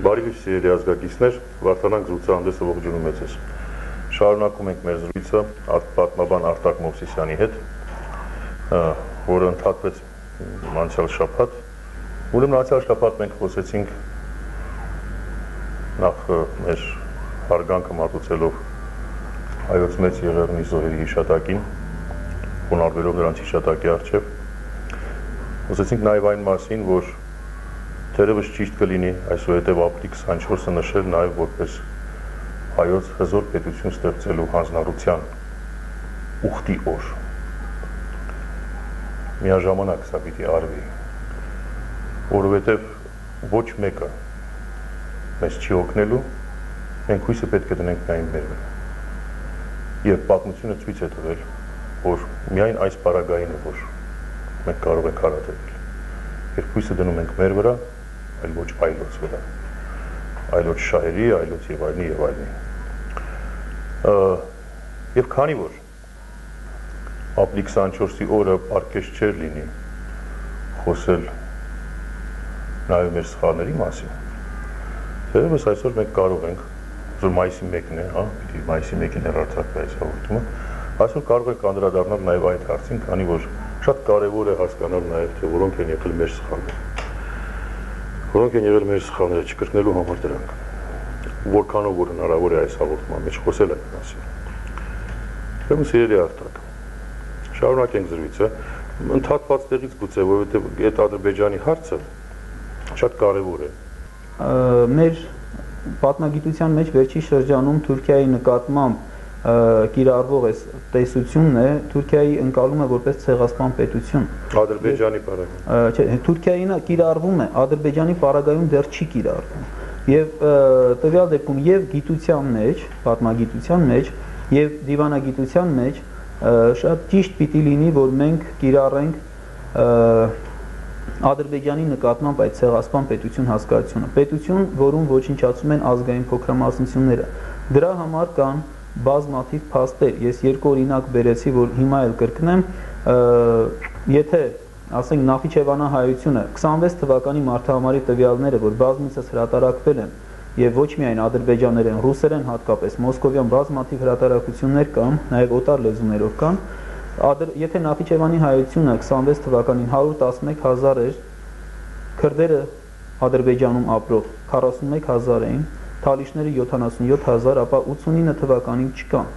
Բարի լույս սիրելի ազգակիցներ, Վարդանանք զրուցահանդեսը ողջունում է ձեզ։ Շարունակում ենք մեր զրույցը պատմաբան Արտակ Մովսիսյանի հետ, որը ընդհատվեց անցյալ շաբաթ։ Ուրեմն անցյալ շաբաթ մենք խոսեցինք նախ մեր հարգանքը մատուցելով հայոց մեծ եղեռնի զոհերի հիշատակին, խոնարհվելով նրանց հիշատակի առջև։ Խոսեցինք նաև այն մասին, որ թերևս ճիշտ կլինի այսուհետև ապրիլի 24-ը նշել նաև որպես հայոց հզոր պետություն ստեղծելու հանձնառության ուխտի օր։ Միաժամանակ սա պիտի արվի, որովհետև ոչ մեկը մեզ չի օգնելու, մենք հույսը պետք է դնենք միայն մեր վրա։ Եվ պատմությունը ցույց է տվել, որ միայն այս պարագային է, որ մենք կարող ենք հարատևել։ Երբ հույսը դնում ենք մեր վրա, այլ ոչ այլոց վրա, այլոց շահերի, այլոց եւ այլնի եւ այլնի։ Եվ քանի որ ապրիլի 24-ի օրը պարկեշտ չէր լինի խոսել նաեւ մեր սխալների մասին, թերևս այսօր մենք կարող ենք, որ մայիսի 1-ն է, պիտի մայիսի 1-ին հեռարձակվի այս հաղորդումը, այսօր կարող ենք անդրադառնալ նաեւ այդ հարցին, քանի որ շատ կարեւոր է հասկանալ նաեւ թե որոնք են եղել մեր սխալները։ Որոնք են եղել մեր սխալները, չկրկնելու համար դրանք, որքանով որ հնարավոր է այս հաղորդման մեջ խոսել այդ մասին։ Ուրեմն սիրելի Արտակ, շարունակենք զրույցը, ընդհատված տեղից գուցե, որովհետև այդ Ադրբեջանի հարցը շատ կարևոր է։ Մեր պատմագիտության մեջ վերջի շրջանում Թուրքիայի նկատմամբ կիրառվող այս տեսությունն է Թուրքիայի ընկալում է որպես ցեղասպան պետություն։ Ադրբեջանի պարագայում։ Չէ, Թուրքիային կիրառվում է, Ադրբեջանի պարագայում դեռ չի կիրառվում։ Եվ տվյալ դեպքում եւ գիտության մեջ, պատմագիտության մեջ եւ դիվանագիտության մեջ շատ ճիշտ պիտի լինի, որ մենք կիրառենք Ադրբեջանի նկատմամբ այդ ցեղասպան պետություն հասկացությունը։ Պետություն, որում ոչնչացում են ազգային փոքրամասնությունները։ Դրա համար կան բազմաթիվ փաստեր, ես երկու օրինակ բերեցի, որ հիմա էլ կրկնեմ, եթե ասենք Նախիջևանահայությունը 26 թվականի մարտահամարի տվյալները, որ բազմիցս հրատարակվել են եւ ոչ միայն ադրբեջաներեն, ռուսերեն հատկապես, մոսկովյան բազմաթիվ հրատարակություններ կան, նաեւ օտար լեզուներով կան, եթե Նախիջևանի հայությունը 26 թվականին 111,000 էր, քրդերը Ադրբեջանում ապրող 41,000 էին, թալիշները 77,000, ապա 89 թվականին չկան։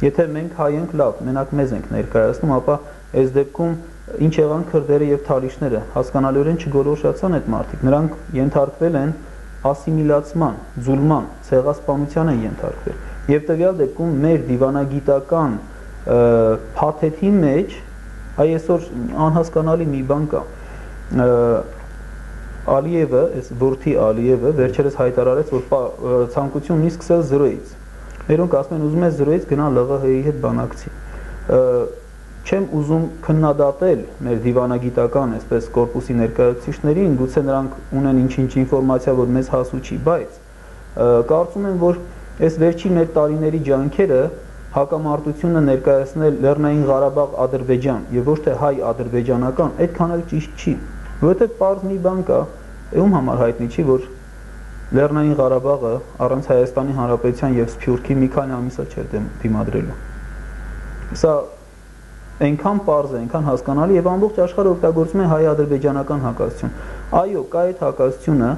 Եթե մենք հայ ենք, լավ, մենակ մեզ ենք ներկայացնում, ապա այս դեպքում ինչ եղան քրդերը եւ թալիշները, հասկանալիորեն չգոլորշացան այդ մարդիկ։ Նրանք ենթարկվել են ասիմիլացման, զուլման, ցեղասպանության են ենթարկվել։ Եվ տվյալ դեպքում մեր դիվանագիտական փաթեթի մեջ այսօր անհասկանալի մի բան կա։ Ալիևը, այս որդի Ալիևը վերջերս հայտարարեց, որ ցանկություն ունի սկսել 0-ից։ Մերոնք ասում են ուզում է 0-ից գնա ԼՂՀ-ի հետ բանակցի։ Չեմ ուզում քննադատել մեր դիվանագիտական, այսպես կորպուսի ներկայացուցիչներին, գուցե նրանք ունեն ինչ-ինչ ինֆորմացիա, որ մեզ հասու չի, բայց կարծում եմ, որ այս վերջի մեր տարիների ջանքերը հակամարտությունը ներկայացնել Լեռնային Ղարաբաղ Ադրբեջան եւ ոչ թե հայ-ադրբեջանական, այդքան էլ ճիշտ չի։ Որովհետև պարզ մի բան կա, ում համար հայտնի չի, որ Լեռնային Ղարաբաղը առանց Հայաստանի Հանրապետության եւ Սփյուռքի մի քանի ամիսա չէր դիմադրելու։ Սա այնքան պարզ է, այնքան հասկանալի եւ ամբողջ աշխարհը օգտագործում է հայ-ադրբեջանական հակազդություն։ Այո, կա այդ հակազդությունը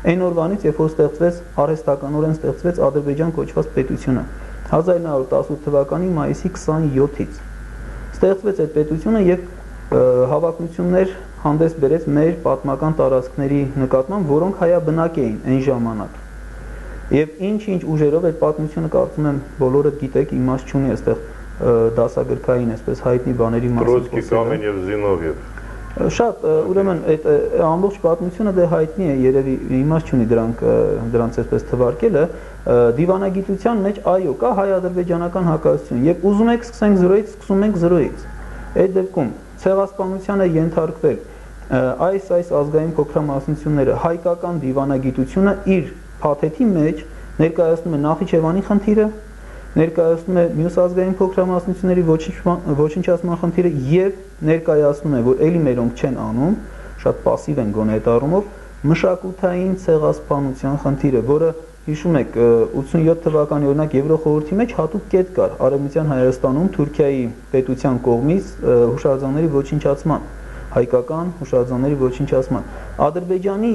այն օրվանից, երբ որ ստեղծվեց արհեստականորեն ստեղծվեց Ադրբեջան կոչված պետությունը 1918 թվականի մայիսի 27-ից։ Ստեղծվեց այդ պետությունը եւ հավակնություններ հանդես բերեց մեր պատմական տարածքների նկատմամբ, որոնք հայաբնակ էին այն ժամանակ։ Եվ ինչ-ինչ ուժերով այդ պատմությունը կարծում եմ բոլորը գիտեք, իմաստ չունի այստեղ դասագրքային, այսպես հայտնի բաների մասին Տրոցկի, Կամեն եւ Զինովիև։ Շատ, ուրեմն այդ ամբողջ պատմությունը դե հայտնի է, երևի իմաստ չունի դրանց այսպես թվարկելը, դիվանագիտության մեջ այո, կա հայ-ադրբեջանական հակազդություն, եւ ուզում եք սկսենք 0-ից, սկսում ենք 0-ից։ Այդ դեպքում ցեղասպանության է ենթարկվել այս ազգային փոքրամասնությունները, հայկական դիվանագիտությունը իր փաթեթի մեջ ներկայացնում է Նախիջևանի խնդիրը, ներկայացնում է մյուս ազգային փոքրամասնությունների ոչնչացման խնդիրը եւ ներկայացնում է, որ էլի մերոնք չեն անում, շատ пассив են գոնե այդ առումով, մշակութային ցեղասպանության խնդիրը, որը հիշում եք 87 թվականի օրինակ Եվրոխորհրդի մեջ հատուկ կետ կար Արևմտյան Հայաստանում Թուրքիայի պետության կողմից հուշարձանների ոչնչացման, հայկական հուշարձանների ոչնչացման։ Ադրբեջանի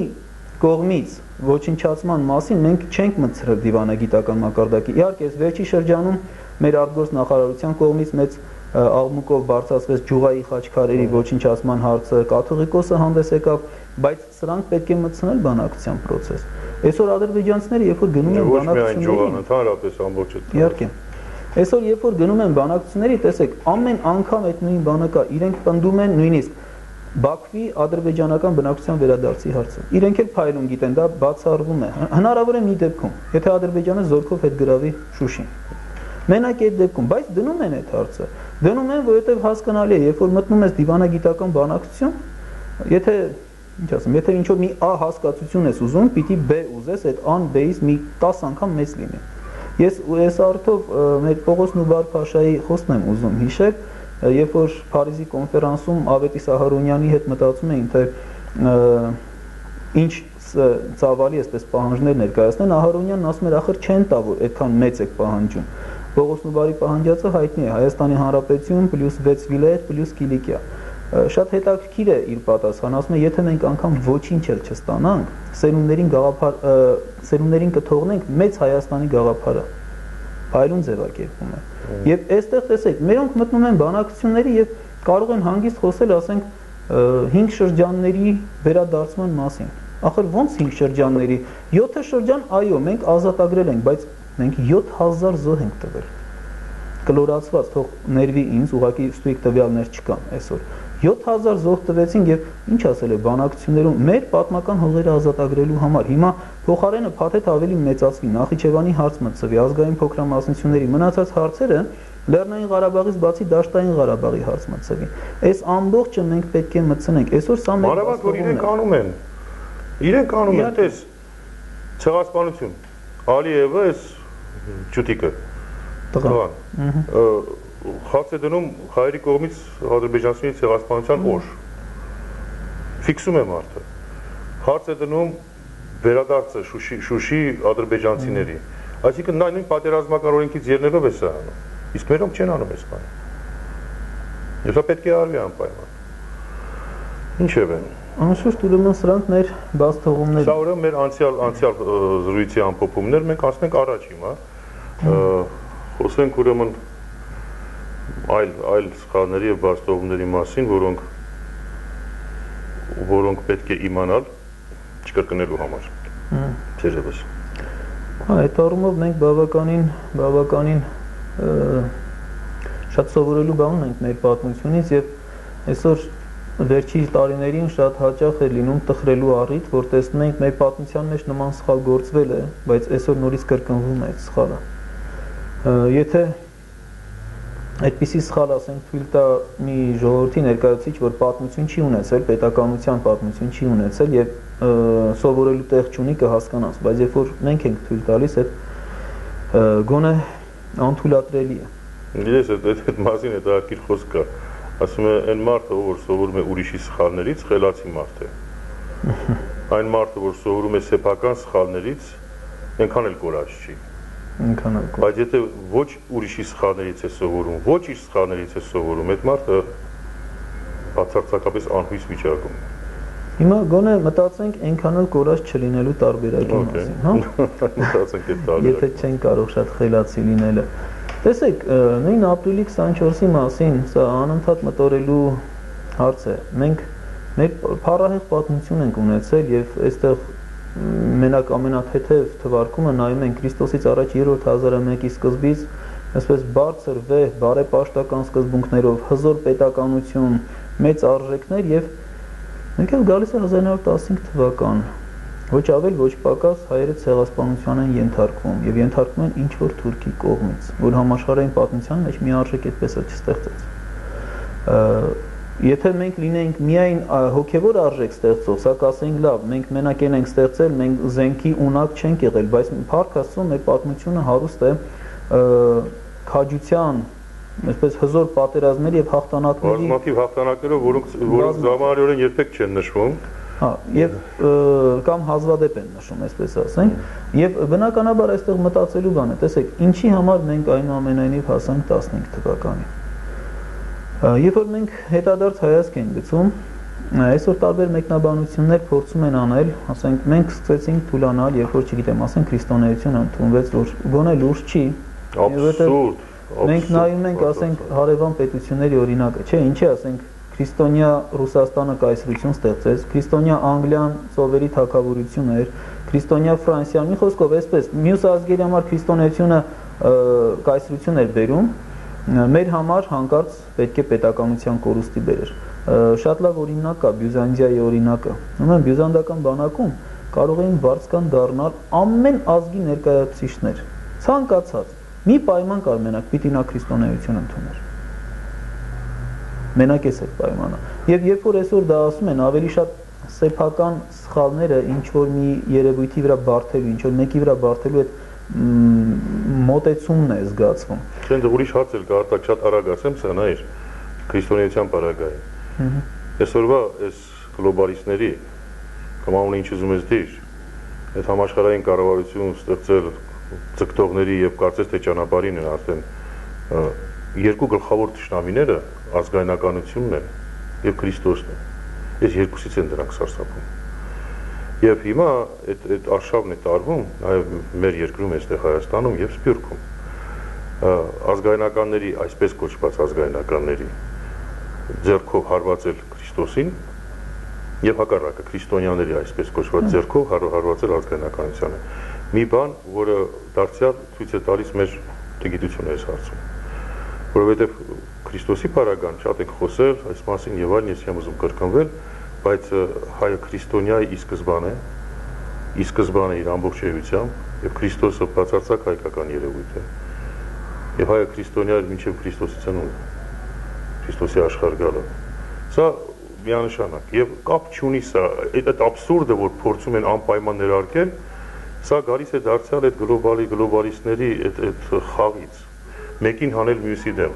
կողմից ոչնչացման մասին մենք չենք մտցրել դիվանագիտական մակարդակի։ Իհարկե, վերջի շրջանում մեր արտգործ նախարարության կողմից մեծ աղմուկով բարձրացվեց Ջուղայի խաչքարերի ոչնչացման հարցը, կաթողիկոսը հանդես եկավ, բայց սրանք պետք է մտցնել բանակցության process։ Այսօր ադրբեջանցիները երբ որ գնում են բանակցությունների, ընդհանրապես ամբողջ իհարկե, այսօր երբ որ գնում են բանակցությունների, տեսեք, ամեն անգամ այդ նույն բանը կա, իրենք պնդում են նույնիսկ Բաքվի ադրբեջանական բնակչության վերադարձի հարցը։ Իրենք էլ փայլուն գիտեն, դա բացառվում է։ Հնարավոր է մի դեպքում, եթե Ադրբեջանը զորքով հետ գրավի Շուշին։ Մենակ այդ դեպքում, բայց դնում են այդ հարցը։ Դնում են, որովհետև հասկանալի է, երբ որ մտնում ես դիվանագիտական բանակցություն, եթե ինչ ասեմ, եթե ինչ-որ մի A հասկացություն ես ուզում, պիտի B ուզես, այդ A-ն B-ից մի 10 անգամ մեծ լինի։ Ես արդյոք մեր Պողոս Նուբար Փաշայի խոսքն եմ ուզում հիշել, երբ որ Փարիզի կոնֆերանսում Ավետիս Ահարոնյանի հետ մտածում էին, թե ինչ ծավալի այսպես պահանջներ ներկայացնեն, Ահարոնյանն ասում էր, ախր չեն տա, որ այդքան մեծ եք պահանջում։ Պողոս Նուբարի պահանջածը հայտնի է, Հայաստանի Հանրապետություն + 6 վիլայետ + Կիլիկիա։ Շատ հետաքրքիր է իր պատասխանը, ասում է, եթե մենք անգամ ոչինչ էլ չստանանք, սերունդներին կթողնենք մեծ Հայաստանի գաղափարը։ Փայլուն ձևակերպում է։ Եվ այստեղ տեսեք, մերոնք մտնում են բանակցությունների եւ կարող են հանգիստ խոսել, ասենք, 5 շրջանների վերադարձման մասին։ Ախր ո՞նց 5 շրջանների։ 7 շրջան, այո, մենք ազատագրել ենք, բայց մենք 7000 զոհ ենք տվել։ Կլորացված, թող ներվի ինձ, ուղղակի ստույգ տվյալներ չկան այսօր։ 7000 զոհ տվեցին եւ ինչ ասել է բանակցություններում մեր պատմական հողերը ազատագրելու համար։ Հիմա փոխարենը փաթեթ ավելի մեծացվի, Նախիջևանի հարց մտցվի, ազգային փոքրամասնությունների մնացած հարցերը Լեռնային Ղարաբաղից բացի Դաշտային Ղարաբաղի հարց մտցվի։ Այս ամբողջը մենք պետք է մտցնենք։ Այսօր սա մեր Մանավանդ որ իրենք անում են։ Իրենք անում են, տես ցեղասպանություն։ Ալիևը էս ճուտիկը տղան խաց է դնում հայերի կողմից ադրբեջանցիների ցեղասպանության օր։ Ֆիքսում է մարդը։ Հարց է դնում վերադարձը Շուշի ադրբեջանցիների։ Այսինքն նա նույն պատերազմական օրենքից ելնելով է սա անում։ Իսկ մերոնք չեն անում այս բանը։ Եվ սա պետք է արվի անպայման։ Ինչև է։ Անշուշտ ուրեմն սրանք մեր բաց թողումներ։ Սա ուրեմն մեր անցյալ զրույցի ամփոփումներ, մենք անցնենք առաջ հիմա։ Խոսենք ուրեմն այլ սխալների եւ բաց թողումների մասին, որոնք պետք է իմանալ չկրկնելու համար։ Ձերևս։ Այդ առումով մենք բավականին շատ սովորելու բան ունենք մեր պատմությունից եւ այսօր վերջի տարիներին շատ հաճախ է լինում տխրելու առիթ, որ տեսնում ենք մեր պատմության մեջ նման սխալ գործվել է, բայց այսօր նորից կրկնվում է այդ սխալը։ Եթե այդպիսի սխալ ասենք թույլ տա մի ժողովրդի ներկայացուցիչ, որ պատմություն չի ունեցել, պետականության պատմություն չի ունեցել եւ սովորելու տեղ չունի կհասկանաս, բայց երբ որ մենք ենք թույլ տալիս, այդ գոնե անթույլատրելի է։ Ես այդ մասին այդ արկիր խոսք կա, ասում է այն մարդը, որ սովորում է ուրիշի սխալներից, խելացի մարդ է։ Այն մարդը, որ սովորում է սեփական սխալներից, այնքան էլ կորած չի։ Բայց եթե ոչ ուրիշի սխալներից է սովորում, ոչ իր սխալներից է սովորում, այդ մարդը բացարձակապես անհույս վիճակում է։ Հիմա գոնե մտածենք այնքան էլ կորած չլինելու տարբերակի մասին, հա։ Մտածենք այդ տարբերակը։ Եթե չեն կարող շատ խելացի լինելը։ Տեսեք, նույն ապրիլի 24-ի մասին սա անընդհատ մտորելու հարց է։ Մենք մեր փառահեղ պատմություն ենք ունեցել եւ այստեղ մենակ ամենաթեթև թվարկումը նայում են Քրիստոսից առաջ 3-րդ հազարամյակի սկզբից, այսպես բարձր վեհ բարեպաշտական սկզբունքներով, հզոր պետականություն, մեծ արժեքներ եւ մենք էլ գալիս է 1915 թվական, ոչ ավել ոչ պակաս հայերը ցեղասպանության են ենթարկվում եւ ենթարկվում են ինչ որ թուրքի կողմից, որ համաշխարհային պատմության մեջ մի արժեք այդպես է չստեղծեց։ Եթե մենք լինենք միայն հոգևոր արժեք ստեղծող, սա կասենք լավ, մենք մենակ ենք ստեղծել, մենք զենքի ունակ չենք եղել, բայց փառք Աստծո մեր պատմությունը հարուստ է քաջության, այսպես հզոր պատերազմների եւ հաղթանակների բազմաթիվ հաղթանակներով, որոնք զավարորեն երբեք չեն նշվում, Հա, եւ կամ հազվադեպ են նշում, այսպես ասենք, եւ բնականաբար այստեղ մտածելու բան է, տեսեք, ինչի համար մենք այնուամենայնիվ հասանք 15 թվականին։ Երբ որ մենք հետադարձ հայացք ենք գցում, այսօր տարբեր մեկնաբանություններ փորձում են անել, ասենք, մենք սկսեցինք թուլանալ, երբ որ, չգիտեմ, ասենք, քրիստոնեությունը ընդունվեց, որ գոնե լուրջ չի, Աբսուրդ։ Մենք նայում ենք, ասենք, հարևան պետությունների օրինակը, չէ, ինչի ասենք, Քրիստոնյա Ռուսաստանը կայսրություն ստեղծեց, Քրիստոնյա Անգլիան ծովերի թագավորություն էր, Քրիստոնյա Ֆրանսիան, մի խոսքով, այսպես, մյուս ազգերի համար քրիստոնեությունը կայսրություն էր բերում, մեր համար հանկարծ պետք է պետականության կորուստի բերեր։ Շատ լավ օրինակ կա Բյուզանդիայի օրինակը։ Ուրեմն բյուզանդական բանակում կարող էին վարձկան դառնալ ամեն ազգի ներկայացուցիչներ։ Ցանկացած մի պայման կար մենակ պիտի նա քրիստոնեություն ընդուներ։ Մենակ էս այդ պայմանը։ Եվ երբ որ այսօր դա ասում են, ավելի շատ սեփական սխալները ինչ որ մի երևույթի վրա բարթելու, ինչ որ մեկի վրա բարթելու այդ մոտեցումն է զգացվում։ Չէ, դե ուրիշ հարց էլ կա, արտակ շատ արագ ասեմ, սա նայր քրիստոնեության պարագային։ Այսօրվա այս գլոբալիստների կամ ամեն ինչ ուզում ես դիր, այդ համաշխարհային կառավարություն ստեղծել ձգտողների եւ կարծես թե ճանապարհին են արդեն երկու գլխավոր ճշնամիները ազգայնականությունն են եւ Քրիստոսն է։ Այս երկուսից են դրանք սարսափում։ Եվ հիմա այդ արշավն է տարվում նաեւ մեր երկրում, այստեղ Հայաստանում եւ Սփյուռքում։ Ազգայնականների, այսպես կոչված ազգայնականների ձեռքով հարվածել Քրիստոսին եւ հակառակը քրիստոնյաների այսպես կոչված ձեռքով հարվածել ազգայնականությանը։ Մի բան, որը դարձյալ ցույց է տալիս մեր գիտությունը այս հարցում։ Որովհետեւ Քրիստոսի պարագան շատ ենք խոսել այս մասին եւ այլն, ես չեմ ուզում կրկնվել, բայց հայը քրիստոնյայի ի սկզբանե իր ամբողջ էությամբ եւ Քրիստոսը բացարձակ հայկական երևույթ է։ Եվ հայը քրիստոնյա էր մինչեւ Քրիստոսի ծնունդը, Քրիստոսի աշխարհ գալը։ Սա միանշանակ եւ կապ չունի սա, այդ աբսուրդը, որ փորձում են անպայման ներարկել, սա գալիս է դարձյալ այդ գլոբալիստների այդ խաղից, մեկին հանել մյուսի դեմ։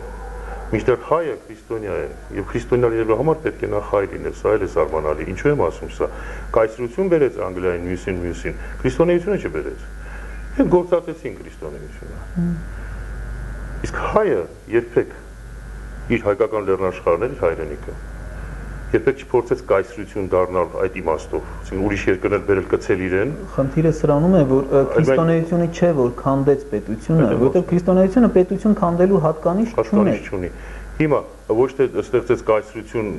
Մինչդեռ հայը քրիստոնյա է եւ քրիստոնյա լինելու համար պետք է նա հայ լինել, սա էլ է զարմանալի։ Ինչու եմ ասում սա։ Կայսրություն բերեց Անգլիային մյուսին, քրիստոնեությունը չբերեց։ Հետ գործածեցին քրիստոնեությունը։ Իսկ հայը երբեք իր հայկական լեռնաշխարհն իր հայրենիքը երբեք չփորձեց կայսրություն դառնալ այդ իմաստով, այսինքն ուրիշ երկրներ բերել կցել իրեն։ Խնդիրը սրանում է, որ քրիստոնեությունը չէ, որ քանդեց պետությունը, որովհետև քրիստոնեությունը պետություն քանդելու հատկանիշ չունի։ Հիմա ոչ թե ստեղծեց կայսրություն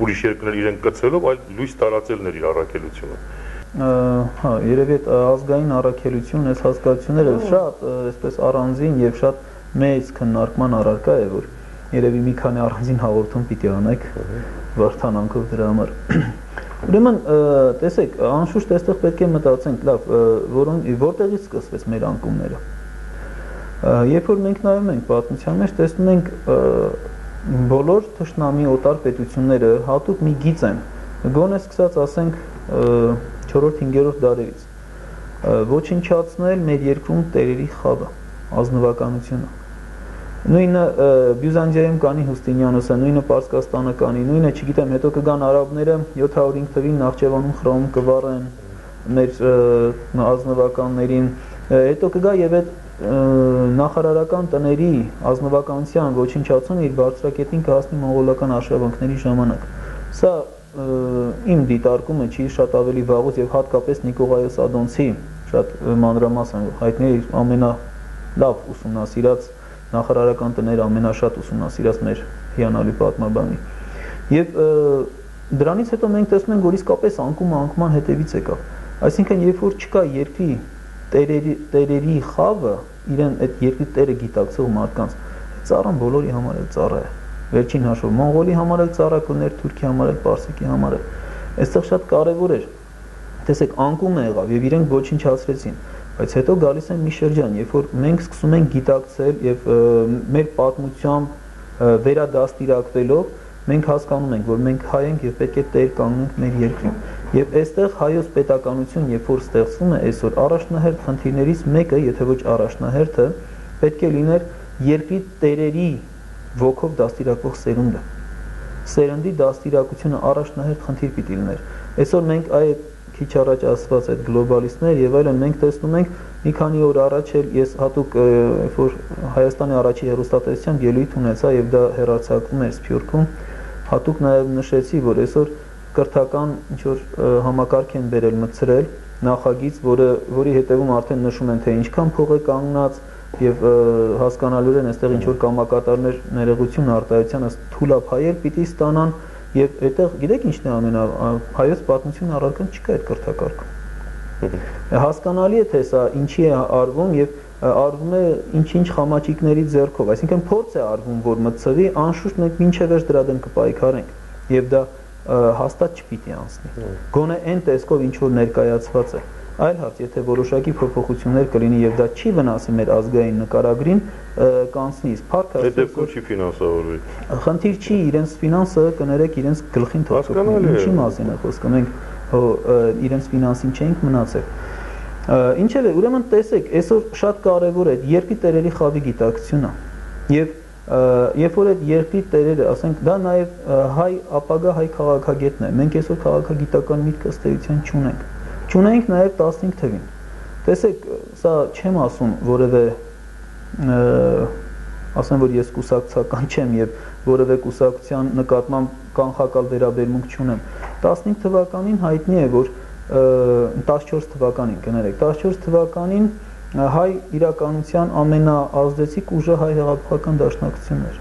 ուրիշ երկրներ իրեն կցելով, այլ լույս տարածելն էր իր առաքելությունը։ Հա, երևի այդ ազգային առաքելությունն, այս հասկացությունները շատ այսպես առանձին եւ շատ մեծ քննարկման առարկա է, որ երևի մի քանի առանձին հաղորդում պիտի անեք վարդանանքով դրա համար։ Ուրեմն, տեսեք, անշուշտ այստեղ պետք է մտածենք, լավ, որտեղից սկսվեց մեր անկումները։ Երբ որ մենք նայում ենք պատմության մեջ, տեսնում ենք բոլոր թշնամի օտար պետությունները հատուկ մի գիծ են, գոնե սկսած ասենք 4-5-րդ դարերից, ոչնչացնել մեր երկրում տերերի խավը, ազնվականությունը։ Նույնը Բյուզանդիայում կանի Հուստինիանոսը, նույնը Պարսկաստանը կանի, նույնը, չգիտեմ, հետո կգան արաբները 705 թվին Նախճեվանում խրոմ կվառեն մեր ազնվականներին, հետո կգա եւ այդ նախարարական տների ազնվականության ոչնչացումը իր բարձրակետին կհասնի մոնղոլական արշավանքների ժամանակ։ Սա իմ դիտարկումը չի շատ ավելի վաղուց եւ հատկապես Նիկողայոս Ադոնցի շատ մանրամասն հայտնի է ամենալավ ուսումնասիրած նախարարական տները ամենաշատ ուսումնասիրած մեր հիանալի պատմաբանի։ Եվ դրանից հետո մենք տեսնում ենք, որ իսկապես անկման հետևից եկավ։ Այսինքն, երբ որ չկա երկրի տերերի խավը, իրեն այդ երկրի տերը գիտակցող մարդկանց, ծառան բոլորի համար էլ ծառա է։ Վերջին հաշվով Մոնղոլի համար էլ ծառա կներ, Թուրքիի համար էլ, Պարսիկի համար էլ։ Այստեղ շատ կարևոր էր։ Տեսեք, անկումը եղավ եւ իրենք ոչնչացրեցին։ Բայց հետո գալիս է մի շրջան, երբ որ մենք սկսում ենք գիտակցել եւ մեր պատմությամբ վերադաստիարակվելով մենք հասկանում ենք, որ մենք հայ ենք եւ պետք է տեր կանգնենք մեր երկրին։ Եվ այստեղ հայոց պետականություն, երբ որ ստեղծվում է այսօր, առաջնահերթ խնդիրներից մեկը, եթե ոչ առաջնահերթը, պետք է լիներ երկրի տերերի ոգով դաստիարակվող սերունդը։ Սերնդի դաստիարակությունը առաջնահերթ խնդիր պիտի լիներ։ Այսօր մենք այդ քիչ առաջ ասված այդ գլոբալիստներ եւ այլն մենք տեսնում ենք մի քանի օր առաջ էլ ես հատուկ որ Հայաստանի առաջի հեռուստատեսությամբ ելույթ ունեցա եւ դա հեռարձակվում էր Սփյուռքում հատուկ նաեւ նշեցի որ այսօր կրթական ինչ որ համակարգ են բերել մտցրել նախագիծ որի հետևում արդեն նշում են թե ինչքան փող է կանգնած եւ հասկանալիորեն այստեղ ինչ որ կամակատարներ ներողություն արտահայտության ըստ թուլափայել պիտի ստանան եւ այդտեղ գիտեք ինչն է հայոց պատմություն առարկան չկա այդ կրթակարգում հասկանալի է թե սա ինչի է արվում եւ արվում է ինչ-ինչ խամաճիկների ձեռքով այսինքն փորձ է արվում որ մտցվի անշուշտ մենք մինչեւ վերջ դրա դեմ կպայքարենք եւ դա հաստատ չպիտի անցնի գոնե այն տեսքով ինչ որ ներկայացված է այլ հարց եթե որոշակի փոփոխություններ կլինի եւ դա չի վնասի մեր ազգային նկարագրին կանցնի իսկ փառքը այդ դեպքում չի ֆինանսավորվի խնդիր չի իրենց ֆինանսը կներեք իրենց գլխին թողնի ինչի մասին է խոսքը մենք իրենց ֆինանսին չենք մնացել ինչեւ է ուրեմն տեսեք այսօր շատ կարեւոր է երկրի տերերի խավի գիտակցությունը եւ երբ որ այդ երկրի տերերը ասենք դա նաեւ հայ ապագա հայ քաղաքագետն է մենք այսօր քաղաքագիտական միտք ըստ էության չունենք նաեւ 15 թվին տեսեք սա չեմ ասում որևէ ասեմ որ ես կուսակցական չեմ եւ որևէ կուսակցության նկատմամբ կանխակալ վերաբերմունք չունեմ 15 թվականին հայտնի է որ 14 թվականին կներեք 14 թվականին հայ իրականության ամենաազդեցիկ ուժը հայ հեղափոխական դաշնակցությունն էր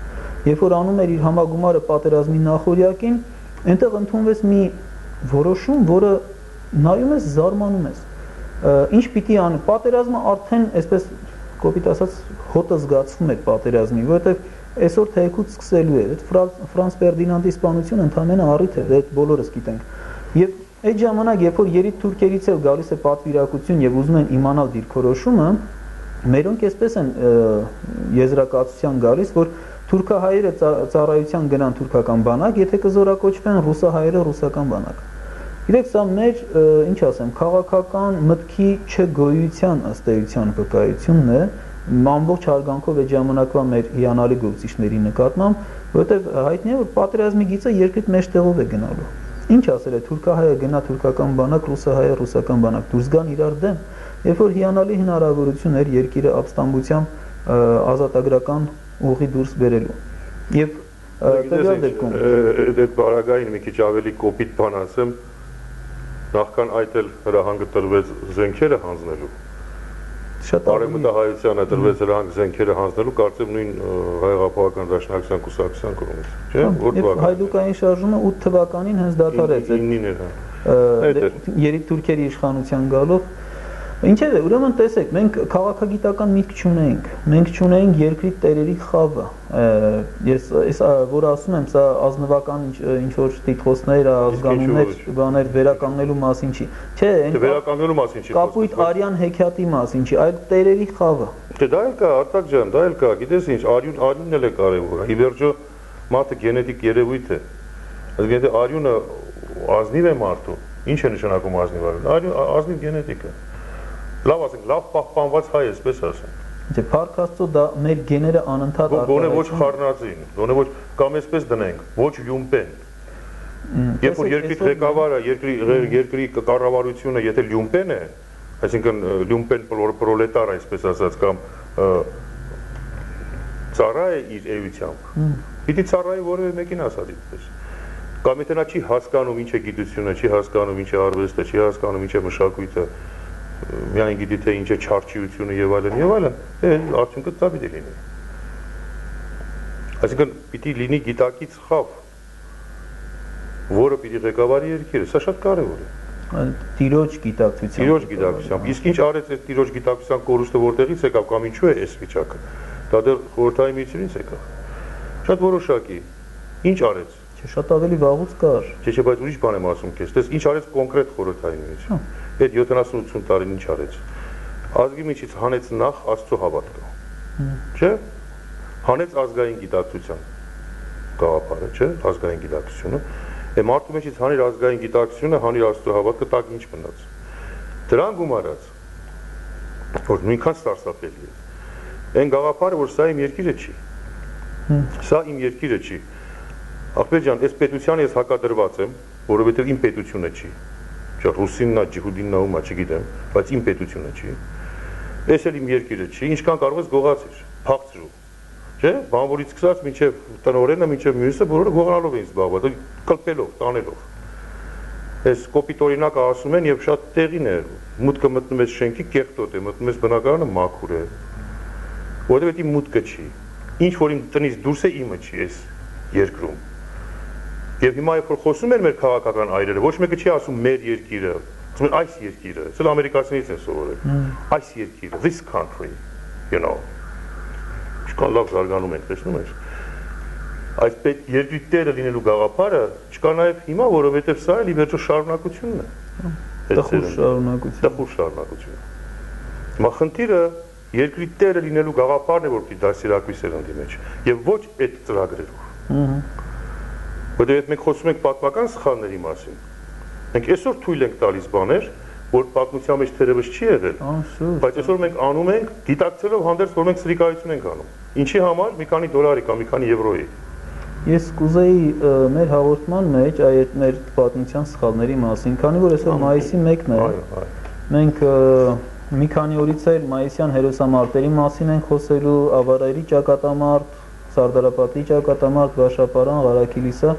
երբ որ անում էր իր համագումարը պատերազմի նախօրյակին այնտեղ ընդունվեց մի որոշում որը նայում ես զարմանում ես ինչ պիտի անի պատերազմը արդեն այսպես կոպիտ ասած հոտը զգացվում է պատերազմի որովհետև այսօր թեկուց սկսելու է այդ Ֆրանց Ֆերդինանդի սպանությունը ընդհանրապես առիթ է այդ բոլորս գիտենք եւ այդ ժամանակ երբ որ երիտ թուրքերից էլ գալիս է պատվիրակություն եւ ուզում են իմանալ դիրքորոշումը մերոնք այսպես են եզրակացության գալիս որ թուրքահայերը ծառայության գնան թուրքական բանակ եթե կզորակոչվեն ռուսահայերը ռուսական բանակ Գիտեք, սա մեր, ինչ ասեմ, քաղաքական մտքի չգոյության ըստ էության վկայությունն է, ամբողջ հարգանքով այդ ժամանակվա մեր հիանալի գործիչների նկատմամբ, որովհետև հայտնի է, որ պատերազմի գիծը երկրիդ մեջտեղով է գնալու։ Ինչ ասել է, թուրքահայը գնա թուրքական բանակ, ռուսահայը ռուսական բանակ, դուրս գան իրար դեմ, երբ որ հիանալի հնարավորություն էր երկիրը ապստամբությամբ ազատագրական ուղի դուրս բերելու։ Եվ տվյալ դեպքում այդ բարագային մի քիչ ավելի կոպիտ բան ասեմ նախքան այդ էլ հրահանգը տրվեց զենքերը հանձնելու շատ արևմտահայությանը տրվեց հրահանգ զենքերը հանձնելու կարծեմ նույն հայեղափոխական դաշնակցության կուսակցության կողմից չէ որ թվականին հայդուկային շարժումը 8 թվականին հենց դադարեց երիտ թուրքերի իշխանության գալով ինչեւ է ուրեմն տեսեք մենք քաղաքագիտական միտք չունենք մենք չունենք երկրի տերերի խավը ես որ ասում եմ սա ազնվական ինչ որ տիտղոսներ ազգանուններ բաներ վերականգնելու մասին չի չէ վերականգնելու մասին չի կապույտ արյան հեքիաթի մասին չի այլ տերերի խավը դե դա էլ կա Արտակ ջան դա էլ կա գիտես ինչ արյունն էլ է կարևոր ի վերջո մարդը գենետիկ երևույթ է այսինքն եթե արյունը ազնիվ է մարդու ինչ է նշանակում ազնիվ արյուն ազնիվ գենետիկ է Լավ ասենք, լավ պահպանված հայ էսպես ասենք։ Չէ, Փառք Աստծո դա մեր գեները անընդհատ Գոնե ոչ խառնածին, գոնե ոչ կամ էսպես դնենք, ոչ լյումպեն։ Երբ որ երկրի ղեկավարը, երկրի կառավարությունը, եթե լյումպեն է, այսինքն լյումպեն պրոլետար այսպես ասած կամ ծառա է իր էությամբ, պիտի ծառայի որևէ մեկին ասած այդպես։ Կամ եթե նա չի հասկանում ինչ է գիտությունը, չի հասկանում ինչ է արվեստը, չի հասկանում ինչ է մշակույթը միայն գիտի թե ինչ է չարչիությունը եւ այլն, արդյունքը դա պիտի լինի։ Այսինքն պիտի լինի գիտակից խավ, որը պիտի ղեկավարի երկիրը, սա շատ կարևոր է։ Տիրոջ գիտակցությամբ։ Տիրոջ գիտակցությամբ։ Իսկ ինչ արեց այդ տիրոջ գիտակցության կորուստը որտեղից եկավ կամ ինչու է այս վիճակը։ Դա դեռ խորհրդային միությունից եկավ։ Շատ որոշակի։ Ինչ արեց։ Չէ, շատ ավելի վաղուց կար։ Չէ, բայց ուրիշ բան եմ ասում քեզ։ Տես ինչ արեց կոնկրետ խորհրդային միություն։ Այդ 70-80 տարին ինչ արեց։ Ազգի միջից հանեց նախ Աստծո հավատքը։ Չէ՞։ Հանեց ազգային գիտակցության գաղափարը, չէ՞, ազգային գիտակցությունը։ Մարդու միջից հանիր ազգային գիտակցությունը, հանիր Աստծո հավատքը, տակ ինչ մնաց։ Դրան գումարած, որ նույնքան սարսափելի է։ Այն գաղափարը, որ սա իմ երկիրը չի։ Սա իմ երկիրը չի։ Ախպեր ջան, այս պետությանը ես հակադրված եմ, որովհետև իմ պետությունը չի։ Չէ, ռուսինն է, ջիհուդինն է, ումա, չգիտեմ, բայց իմ պետությունը չի։ Էս էլ իմ երկիրը չի, ինչքան կարող ես գողացիր, փախցրու։ Չէ, բանվորից սկսած մինչև տնօրենը, մինչև մյուսը բոլորը գողանալով էին զբաղված, կլպելով, տանելով։ Այս կոպիտ օրինակը ասում են եւ շատ տեղին է, մուտքը մտնում ես շենքի կեղտոտ է, մտնում ես բնակարանը մաքուր է։ Որովհետև իմ մուտքը չի։ Ինչ որ իմ տնից դուրս է, իմը չի այս երկրում։ Եվ հիմա երբ որ խոսում են մեր քաղաքական այրերը, ոչ մեկը չի ասում մեր երկիրը, ասում են այս երկիրը, սա ամերիկացիներից են սովորել։ Այս երկիրը, this country, you know։ Չկան լավ զարգանում ենք, տեսնում ես։ Այս երկրի տերը լինելու գաղափարը չկա նաև հիմա, որովհետև սա էլ ի վերջո շարունակությունն է։ Տխուր շարունակություն։ Տխուր շարունակություն։ Հիմա խնդիրը երկրի տերը լինելու գաղափարն է, որ պիտի դասիրակվի սերնդի մեջ, եւ ոչ այդ ծրագրերով։ Որովհետև մենք խոսում ենք պատմական սխալների մասին։ Մենք այսօր թույլ ենք տալիս բաներ, որ պատմության մեջ թերևս չի եղել, բայց այսօր մենք անում ենք դիտակցելով հանդերձ, որ մենք սրիկայություն ենք անում։ Ինչի համար՝ մի քանի դոլարի կամ մի քանի եվրոյի։ Ես կուզեի մեր հաղորդման մեջ այդ մեր պատմության սխալների մասին, քանի որ այսօր մայիսի 1-ն է, մենք մի քանի օրից էլ մայիսյան հերոսամարտերի մասին ենք խոսելու, Ավարայրի ճակատամարտ, Սարդարապատի ճակատամարտ, Բաշապարան, Ղարաքիլիսա։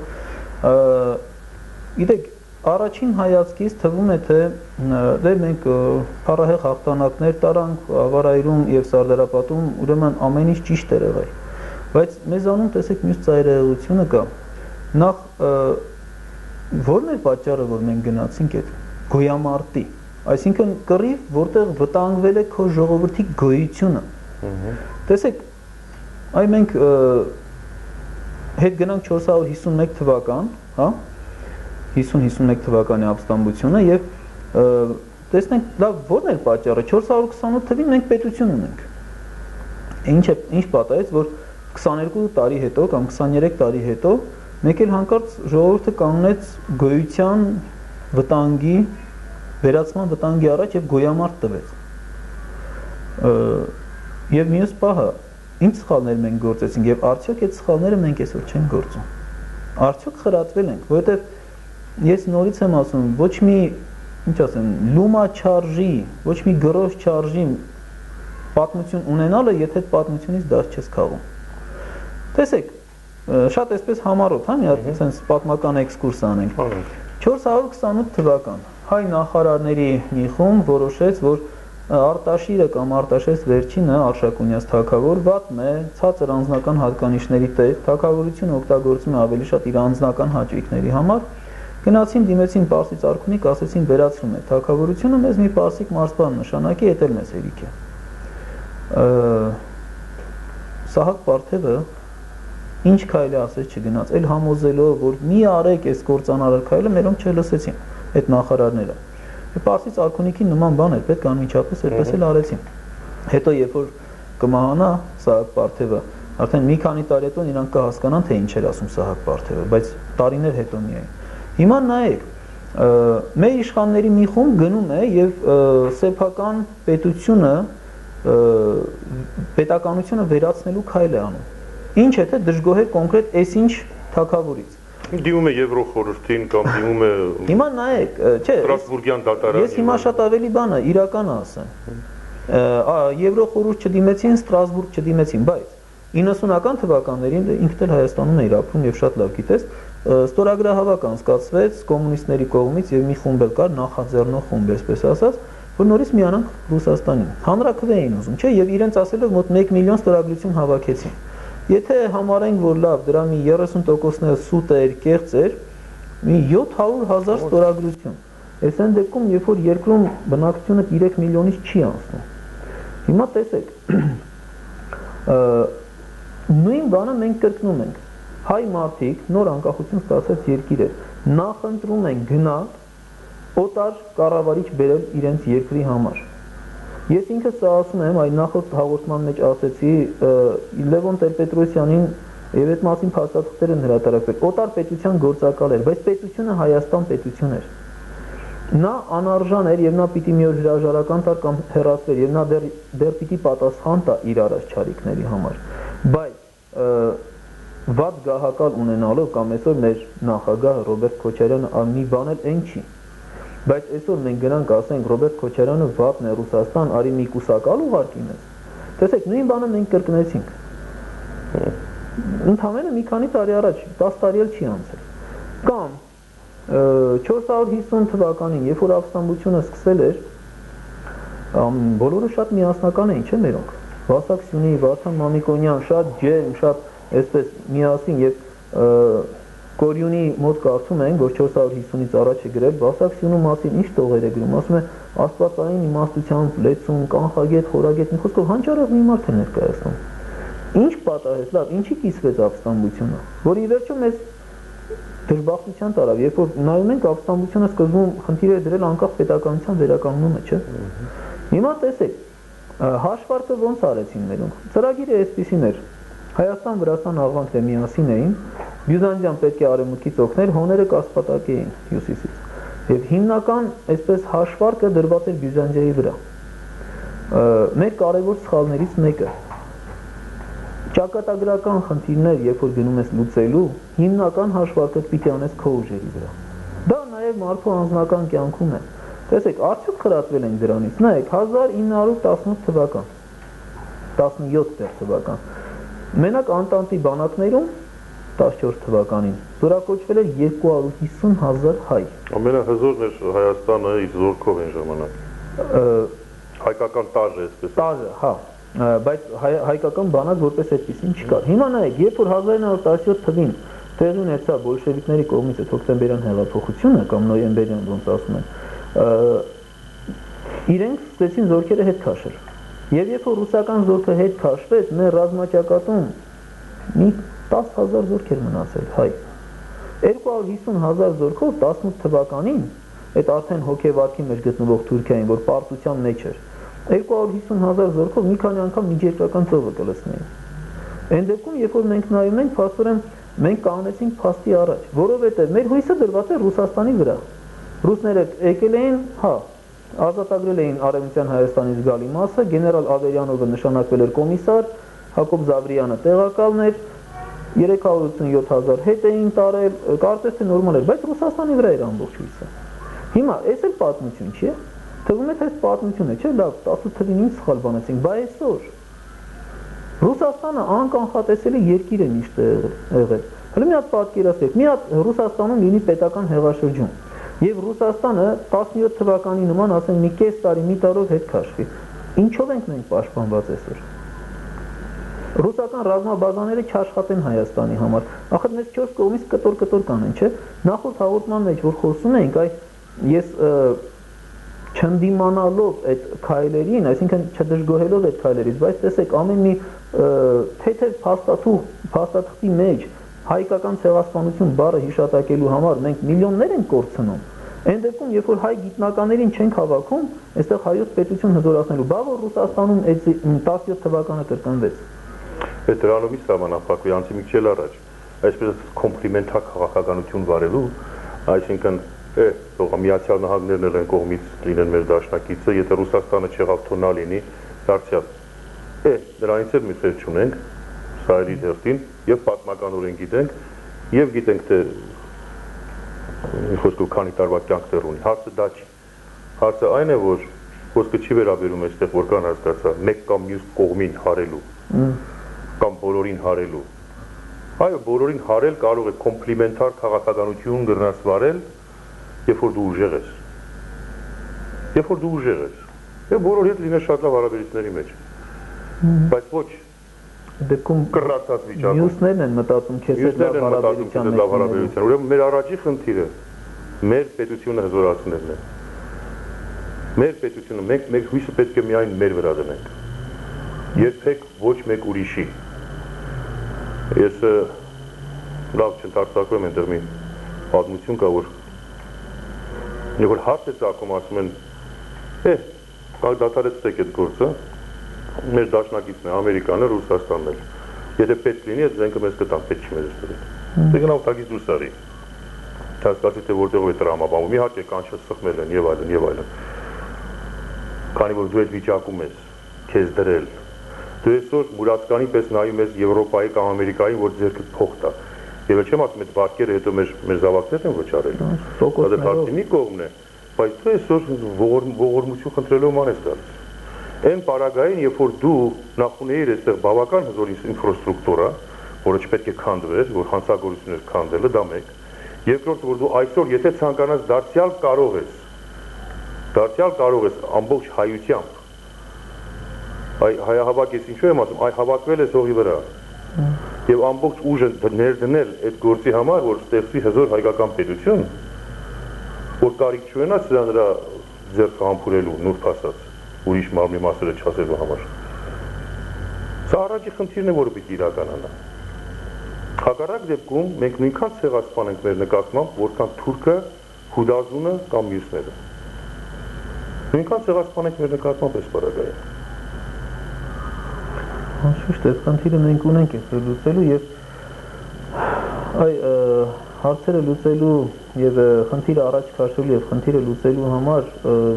Գիտեք, առաջին հայացքից թվում է, թե դե մենք փառահեղ հաղթանակներ տարանք Ավարայրում եւ Սարդարապատում, ուրեմն ամեն ինչ ճիշտ էր եղել։ Բայց մեզանում տեսեք մյուս ծայրահեղությունը կա։ Նախ ո՞րն է պատճառը, որ մենք գնացինք այդ գոյամարտի, այսինքն կռիվ, որտեղ վտանգվել է քո ժողովրդի գոյությունը։ Տեսեք, այ մենք հետ գնանք 451 թվական, հա, 50-51 թվականի ապստամբությունը եւ տեսնենք, լավ, ո՞րն է պատճառը։ 428 թվին մենք պետություն ունենք։ Ինչ պատահեց, որ 22 տարի հետո կամ 23 տարի հետո մեկ էլ հանկարծ ժողովուրդը կանգնեց գոյության վտանգի, վերացման վտանգի առաջ եւ գոյամարտ տվեց։ Եվ մյուս պահը ինչ սխալներ մենք գործեցինք եւ արդյոք այդ սխալները մենք այսօր չենք գործում։ Արդյոք խրատվել ենք, որովհետեւ ես նորից եմ ասում, ոչ մի, ինչ ասեմ, լումա չարժի, ոչ մի գրոշ չարժի պատմություն ունենալը, եթե այդ պատմությունից դաս չես քաղում։ Տեսեք, շատ այսպես համառոտ, հա, մի հատ sense պատմական էքսկուրս անենք։ 428 թվական հայ նախարարների մի խումբ որոշեց, որ Արտաշիրը կամ Արտաշես վերջինը Արշակունյաց թագավոր վատն է, ցածր անձնական հատկանիշների տեր, թագավորությունը օգտագործում է ավելի շատ իր անձնական հաճույքների համար։ Գնացին դիմեցին Պարսից արքունիկ, ասեցին վերացրում է թագավորությունը, մեզ մի պարսիկ մարզպան նշանակի, էդ էլ մեզ հերիք է։ Սահակ Պարթևը ինչ քայլի ասեց չգնաց, էլ համոզելով, որ մի արեք այս կործանարար քայլը, մերոնք չլսեցին այդ նախարարները։ Պարսից արքունիքի նման բան էր, պետք է անմիջապես այդպես էլ արեցին։ Հետո երբ որ կմահանա Սահակ Պարթևը, արդեն մի քանի տարի հետո իրանք կհասկանան, թե ինչ էր ասում Սահակ Պարթևը, բայց տարիներ հետո միայն։ Հիմա նայեք, մեր իշխանների մի խումբ գնում է եւ սեփական պետականությունը վերացնելու քայլ է անում։ Ինչ է թե դժգոհեր կոնկրետ այսինչ թագավորից։ Դիմում է Եվրոխորհրդին կամ դիմում է Հիմա նայեք, չէ, Ստրասբուրգյան դատարան։ Ես հիմա շատ ավելի բանը իրականը ասեմ։ Եվրոխորհուրդ չդիմեցին, Ստրասբուրգ չդիմեցին, բայց 90-ական թվականներին ինքն էլ Հայաստանում էր ապրում եւ շատ լավ գիտես, ստորագրահավաք անցկացվեց կոմունիստների կողմից եւ մի խումբ կար նախաձեռնող խումբ, այսպես ասած, որ նորից միանանք Ռուսաստանին։ Հանրաքվե էին ուզում, չէ, եւ իրենց ասելով մոտ 1 միլիոն ստորագրություն հավաքեցին։ Եթե համարենք, որ լավ, դրա մի 30%-ը սուտ էր, կեղծ էր, մի 700,000 ստորագրություն։ Այս այն դեպքում, երբ որ երկրում բնակչությունը 3 միլիոնից չի անցնում։ Հիմա տեսեք, նույն բանը մենք կրկնում ենք։ Հայ մարդիկ նոր անկախություն ստացած երկիր է, նախընտրում են գնալ օտար կառավարիչ բերել իրենց երկրի համար։ Ես ինքս սա ասում եմ, այդ նախորդ հաղորդման մեջ ասեցի Լևոն Տեր-Պետրոսյանին եւ այդ մասին փաստաթղթեր են հրատարակվել։ Օտար պետության գործակալ էր, բայց պետությունը Հայաստան պետություն էր։ Նա անարժան էր եւ նա պիտի մի օր հրաժարական տար կամ հեռացվեր եւ նա դեռ պիտի պատասխան տա իր առաջ չարիքների համար։ Բայց վատ գահակալ ունենալով կամ այսօր մեր նախագահ Ռոբերտ Քոչարյանը մի բան էլ այն չի, բայց այսօր մենք գնանք ասենք Ռոբերտ Քոչարյանը վատն է Ռուսաստան, արի մի կուսակալ ուղարկի մեզ։ Տեսեք, նույն բանը մենք կրկնեցինք։ Ընդհանրապես մի քանի տարի առաջ, 10 տարի էլ չի անցել։ Կամ 450 թվականին, երբ որ ապստամբությունը սկսել էր, բոլորը շատ միասնական էին, չէ՞ մերոնք։ Վասակ Սյունի, Վարդան Մամիկոնյան, շատ ջերմ, շատ այսպես միասին եւ Կորյունի մոտ կարծում են, որ 450-ից առաջ է գրել Վասակ Սյունու մասին ինչ տողեր է գրում, ասում է աստվածային իմաստությամբ լեցուն, կանխագետ, խորագետ, մի խոսքով հանճարեղ մի մարդ է ներկայացնում։ Ինչ պատահեց, լավ, ինչի կիսվեց ապստամբությունը, որ ի վերջո մեզ դժբախտության տարավ, երբ որ նայում ենք ապստամբությունը սկզբում խնդիր է դրել անկախ պետականության վերականգնումը, չէ՞։ Հիմա տեսեք, հաշվարկը ոնց արեցին մերոնք։ Ծրագիրը այսպեսին էր. Հայաստան-Վրաստան աղվանքները միասին էին, Բյուզանդիան պետք է արևմուտքից օգներ, հոները կասպատակ էին հյուսիսից։ Եվ հիմնական այսպես հաշվարկը դրված էր Բյուզանդիայի վրա։ Մեր կարևոր սխալներից մեկը ճակատագրական խնդիրներ, երբ որ գնում ես լուծելու, հիմնական հաշվարկը պիտի անես քո ուժերի վրա։ Դա նաև մարդու անձնական կյանքում է։ Տեսեք, արդյոք խրատվել են դրանից։ Նայեք, 1918 թվական, 17 թվական։ Մենակ Անտանտի բանակներում 14 թվականին զորակոչվել էր 250,000 հայ։ Ամենահզորն էր Հայաստանը իր զորքով այն ժամանակ։ Հայկական տաժը այսպես։ Տաժը, հա, բայց հայկական բանակ որպես այդպեսին չկար։ Հիմա նայեք, երբ որ 1917 թվականին տեղի ունեցավ բոլշևիկների կողմից այդ հոկտեմբերյան հեղափոխությունը կամ նոյեմբերյան, ոնց ասում են, իրենք սկսեցին զորքերը հետ քաշել։ Եվ երբ որ ռուսական զորքը հետ քաշվեց, մեր ռազմաճակատում մի 10,000 զորք էր մնացել հայ։ 250,000 զորքով 18 թվականին, այդ արդեն հոգեվարքի մեջ գտնվող Թուրքիային, որ պարտության մեջ էր, 250,000 զորքով մի քանի անգամ միջերկրական ծովը կլցնեին։ Այն դեպքում, երբ որ մենք նայում ենք, փաստորեն մենք կանգնեցինք փաստի առաջ, որովհետև մեր հույսը դրված է Ռուսաստանի վրա։ Ռուսները եկել էին, հա, ազատագրել էին Արևմտյան Հայաստանից գալի մասը, գեներալ Ավերյանովը նշանակվել էր կոմիսար, Հակոբ Զավրյանը տեղակալն էր, 387,000 հետ էին տարել, կարծես թե նորմալ էր, բայց Ռուսաստանի վրա էր ամբողջ հույսը։ Հիմա, այս էլ պատմություն չի, թվում է թե այս պատմություն է, չէ՞, լավ, 18 թվականին ինչ սխալ բանացինք, բայց այսօր Ռուսաստանը անկանխատեսելի երկիր է միշտ եղել։ Հələ մի հատ պատկերացրեք, մի հատ Ռուսաստանում լինի պետական հեղաշրջում, եւ Ռուսաստանը 17 թվականի նման, ասենք, մի կես տարի, մի տարով հետ քաշվի։ Ինչով ենք մենք պաշտպանված այսօր։ Ռուսական ռազմաբազաները չաշխատեն Հայաստանի համար։ Ախր մեզ 4 կողմից կտոր կանեն, չէ՞։ Նախորդ հաղորդման մեջ որ խոսում էինք, ես չընդդիմանալով այդ քայլերին, այսինքն չդժգոհելով այդ քայլերից, բայց տեսեք, ամեն մի թեթև փաստաթղթի մեջ հայկական ցեղասպանություն բառը հիշատակելու համար մենք միլիոններ ենք կորցնում։ Այն դեպքում, երբ որ հայ գիտնականներին չենք հավաքում, այստեղ հայոց պետություն հզորացնելու, բա որ Ռուսաստանում այդ 17 թվականը կրկնվեց։ Այդ դրանով ի սահմանափակվի անցի մի քիչ առաջ, այսպես կոմպլիմենտար քաղաքականություն վարելու, այսինքն թող Միացյալ Նահանգներն են կողմից լինեն մեր դաշնակիցը, եթե Ռուսաստանը չեղավ լինի, դարձյալ դրանից էլ մի խեր չունենք, սա էլի դերտին, եւ պատմականորեն գիտենք, եւ գիտենք թե խոսքով քանի տարվա կյանք դեռ ունի։ Հարցը դա չի։ Հարցը այն է, որ խոսքը չի վերաբերում այստեղ որքան հասկացա, մեկ կամ մյուս կողմին հարելու, կամ բոլորին հարելու։ Այո, բոլորին հարել կարող է կոմպլիմենտար քաղաքականություն գրնած վարել, երբ որ դու ուժեղ ես։ Երբ որ դու ուժեղ ես։ Եվ բոլորի հետ լինես շատ լավ հարաբերությունների մեջ։ Բայց ոչ դեպքում կռացած վիճակում։ Մյուսներն են մտածում քեզ հետ լավ հարաբերության։ Ուրեմն մեր առաջի խնդիրը մեր պետությունը հզորացնելն է։ Մեր պետությունը մենք հույսը պետք է միայն մեր վրա դնենք։ Երբեք ոչ մեկ ուրիշի։ Ես լավ չընդարձակում եմ այնտեղ մի պատմություն կա, որ երբ որ հարց է ծագում, ասում են, դադարեցեք այդ գործը, մեր դաշնակիցն է, Ամերիկանն է, Ռուսաստանն է։ Եթե պետք լինի, այդ զենքը մեզ կտան, պետք չի մեզ ստորել։ Դե գնա ուտագից դուրս արի։ Հասկացի, թե որտեղով է տրամաբանվում, իհարկե կանչը սխմել են եւ այլն եւ այլն։ Քանի որ դու այդ վիճակում ես, քեզ դրել, Դու այսօր մուրացկանի պես նայում ես Եվրոպայի կամ Ամերիկայի, որ ձերքդ փող տա։ Եվ չեմ ասում այդ վարկերը հետո մեր զավակներն են վճարել։ Դա դարձի մի կողմն է, բայց դու այսօր ողորմություն խնդրելով ման ես դարձ։ Այն պարագային, երբ որ դու նախ ունեիր այստեղ բավական հզոր ինֆրաստրուկտուրա, որը չպետք է քանդվեր, որ հանցագործություններ քանդելը, դա մեկ։ Երկրորդ, որ դու այսօր եթե ցանկանաս դարձյալ կարող ես ամբողջ հայությամբ հայահավաք ես ինչու եմ ասում, հավաքվել ես հողի վրա եւ ամբողջ ուժը ներդնել այդ գործի համար, որ ստեղծի հզոր հայկական պետություն, որ կարիք չունենա դրա ձեռքը համբուրելու, նուրբ ասած, ուրիշ մարմնի մասերը չասելու համար։ Սա առաջի խնդիրն է, որը պիտի իրականանա։ Հակառակ դեպքում մենք նույնքան ցեղասպան ենք մեր նկատմամբ, որքան թուրքը, հուդազունը կամ մյուսները։ Նույնքան ցեղասպան ենք մեր նկատմամբ այս պարագայում։ Անշուշտ այս խնդիրը մենք ունենք այստեղ լուծելու եւ հարցերը լուծելու եւ խնդիրը առաջ քաշելու եւ խնդիրը լուծելու համար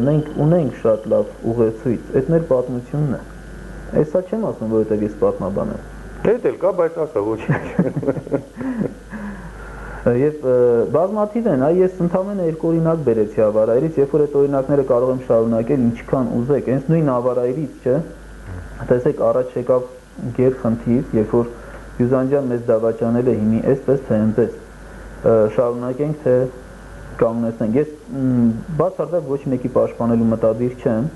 մենք ունենք շատ լավ ուղեցույց, այդ մեր պատմությունն է։ Այսա չեմ ասում, որովհետեւ ես պատմաբան եմ։ Դա էլ կա, բայց ասա ոչինչ։ Եվ բազմաթիվ են, ես ընդամենը երկու օրինակ բերեցի ավարայից, երբ որ այդ օրինակները կարող եմ շարունակել ինչքան ուզեք, հենց նույն ավարայից, չէ՞։ Տեսեք, առաջ եկավ գեր խնդիր, երբ որ Բյուզանդյան մեզ դավաճանել է հիմի այսպես թե այնպես։ Շարունակենք թե կանգնեցնենք։ Ես բացարձակ ոչ մեկի պաշտպանելու մտադիր չեմ։